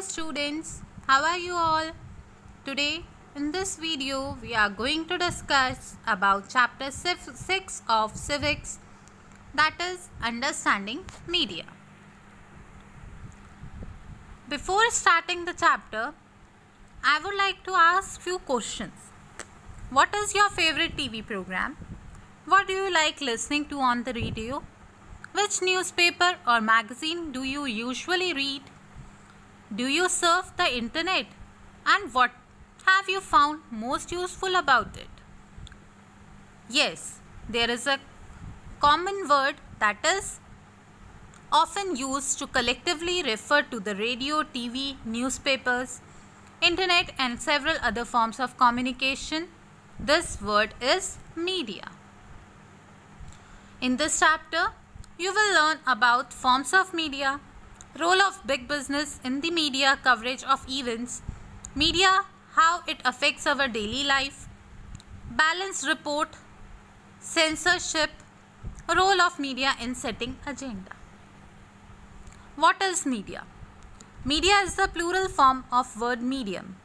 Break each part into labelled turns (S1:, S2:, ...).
S1: students, how are you all? Today in this video we are going to discuss about chapter 6 of civics, that is understanding media. Before starting the chapter, I would like to ask few questions. What is your favorite TV program? What do you like listening to on the radio? Which newspaper or magazine do you usually read? Do you surf the internet? And what have you found most useful about it? Yes, there is a common word that is often used to collectively refer to the radio, TV, newspapers, internet and several other forms of communication. This word is media. In this chapter, you will learn about forms of media, role of big business in the media coverage of events, media, how it affects our daily life, balanced report, censorship, role of media in setting agenda. What is media? Media is the plural form of word medium,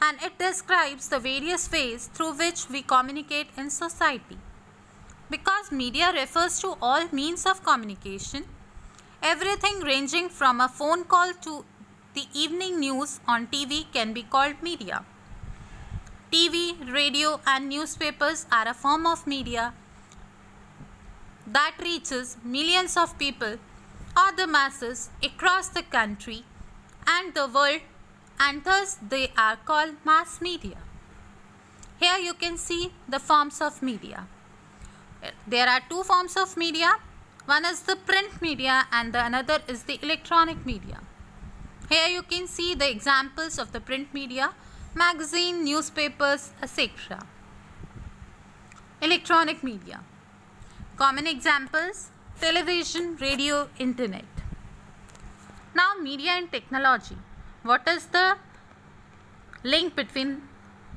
S1: and it describes the various ways through which we communicate in society. Because media refers to all means of communication, everything ranging from a phone call to the evening news on TV can be called media. TV, radio and newspapers are a form of media that reaches millions of people or the masses across the country and the world, and thus they are called mass media. Here you can see the forms of media. There are two forms of media. One is the print media and the another is the electronic media. Here you can see the examples of the print media, magazine, newspapers, etc. Electronic media. Common examples: television, radio, internet. Now, media and technology. What is the link between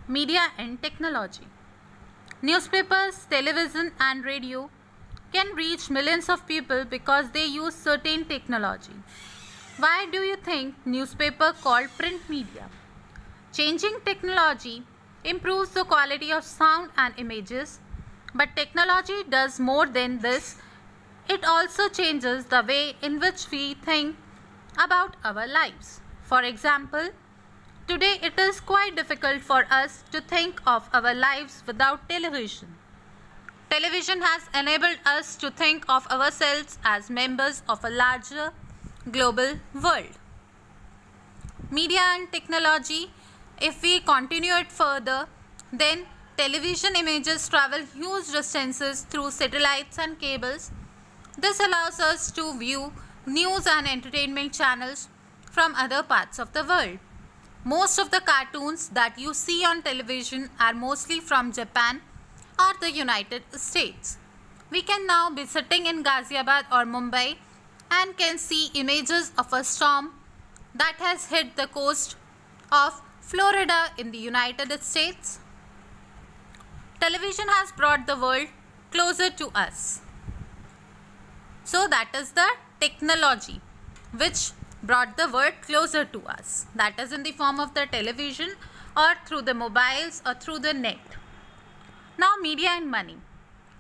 S1: media and technology? Newspapers, television and radio can reach millions of people because they use certain technology. Why do you think newspaper called print media? Changing technology improves the quality of sound and images, but technology does more than this. It also changes the way in which we think about our lives. For example, today it is quite difficult for us to think of our lives without television. Television has enabled us to think of ourselves as members of a larger global world. Media and technology, if we continue it further, then television images travel huge distances through satellites and cables. This allows us to view news and entertainment channels from other parts of the world. Most of the cartoons that you see on television are mostly from Japan or the United States. We can now be sitting in Ghaziabad or Mumbai and can see images of a storm that has hit the coast of Florida in the United States. Television has brought the world closer to us. So that is the technology which brought the world closer to us. That is in the form of the television or through the mobiles or through the net. Now, media and money.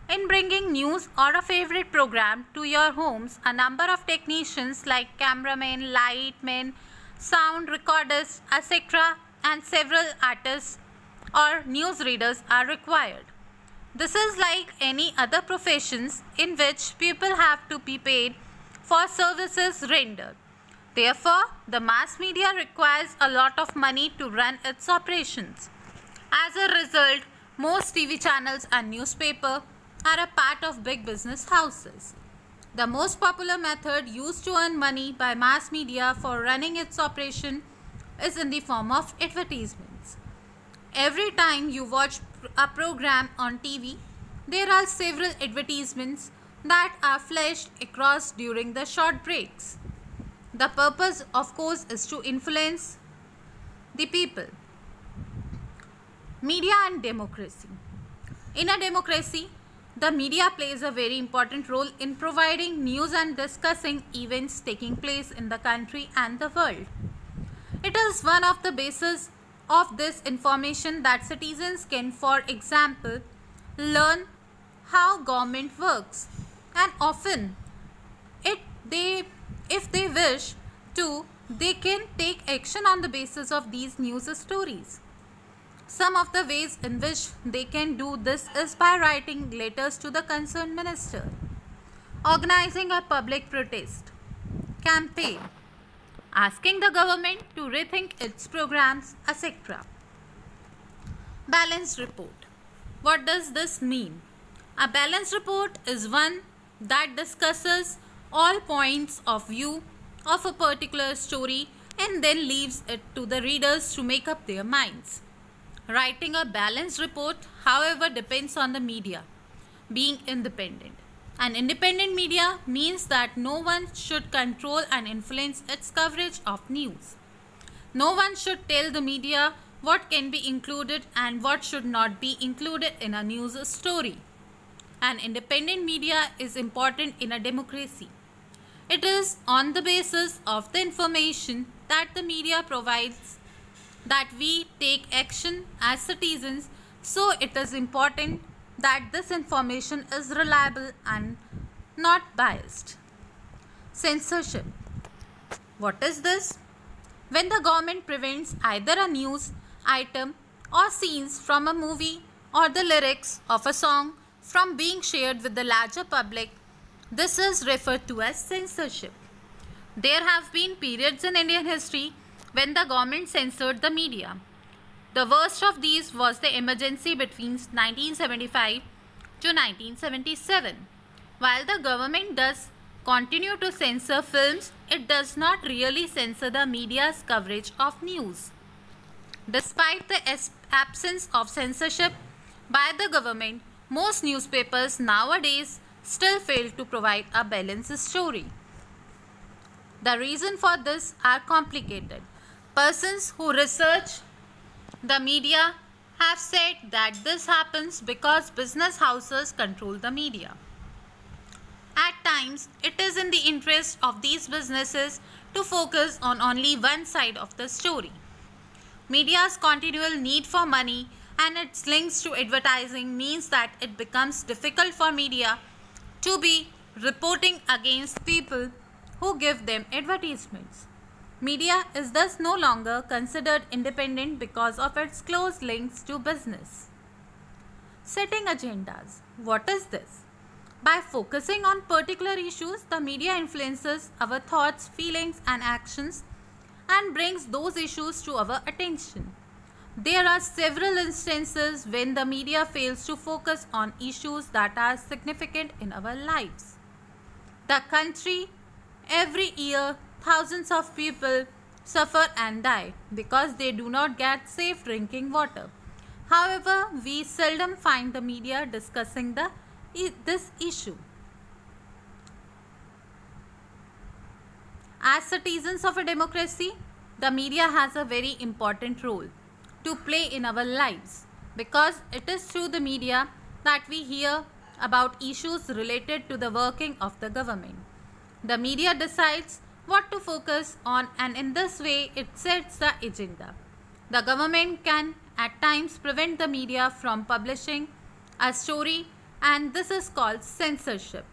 S1: In bringing news or a favorite program to your homes, a number of technicians like cameramen, lightmen, sound recorders, etc. and several artists or newsreaders are required. This is like any other professions in which people have to be paid for services rendered. Therefore, the mass media requires a lot of money to run its operations. As a result, most TV channels and newspapers are a part of big business houses. The most popular method used to earn money by mass media for running its operation is in the form of advertisements. Every time you watch a program on TV, there are several advertisements that are flashed across during the short breaks. The purpose, of course, is to influence the people. Media and democracy. In a democracy, the media plays a very important role in providing news and discussing events taking place in the country and the world. is one of the bases of this information that citizens can, for example, learn how government works, and often if they wish to, they can take action on the basis of these news stories. Some of the ways in which they can do this is by writing letters to the concerned minister, organizing a public protest campaign, asking the government to rethink its programs, etc. Balanced report. What does this mean? A balanced report is one that discusses all points of view of a particular story and then leaves it to the readers to make up their minds. Writing a balanced report, however, depends on the media being independent. An independent media means that no one should control and influence its coverage of news. No one should tell the media what can be included and what should not be included in a news story. An independent media is important in a democracy. It is on the basis of the information that the media provides that we take action as citizens, so it is important that this information is reliable and not biased. Censorship. What is this? When the government prevents either a news item or scenes from a movie or the lyrics of a song from being shared with the larger public, this is referred to as censorship. There have been periods in Indian history when the government censored the media. The worst of these was the emergency between 1975 to 1977. While the government does continue to censor films, it does not really censor the media's coverage of news. Despite the absence of censorship by the government, most newspapers nowadays still fail to provide a balanced story. The reason for this are complicated. Persons who research the media have said that this happens because business houses control the media. At times, it is in the interest of these businesses to focus on only one side of the story. Media's continual need for money and its links to advertising means that it becomes difficult for media to be reporting against people who give them advertisements. Media is thus no longer considered independent because of its close links to business. Setting agendas. What is this? By focusing on particular issues, the media influences our thoughts, feelings, and actions and brings those issues to our attention. There are several instances when the media fails to focus on issues that are significant in our lives. The country, every year, thousands of people suffer and die because they do not get safe drinking water. However, we seldom find the media discussing this issue. As citizens of a democracy, the media has a very important role to play in our lives because it is through the media that we hear about issues related to the working of the government. The media decides what to focus on, and in this way it sets the agenda. The government can at times prevent the media from publishing a story, and this is called censorship.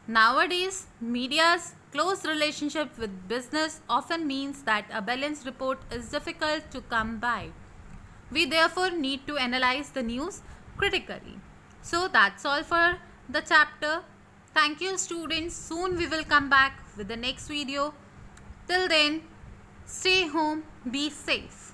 S1: Nowadays, media's close relationship with business often means that a balanced report is difficult to come by. We therefore need to analyze the news critically. So that's all for the chapter. Thank you, students. Soon we will come back with the next video. Till then, stay home, be safe.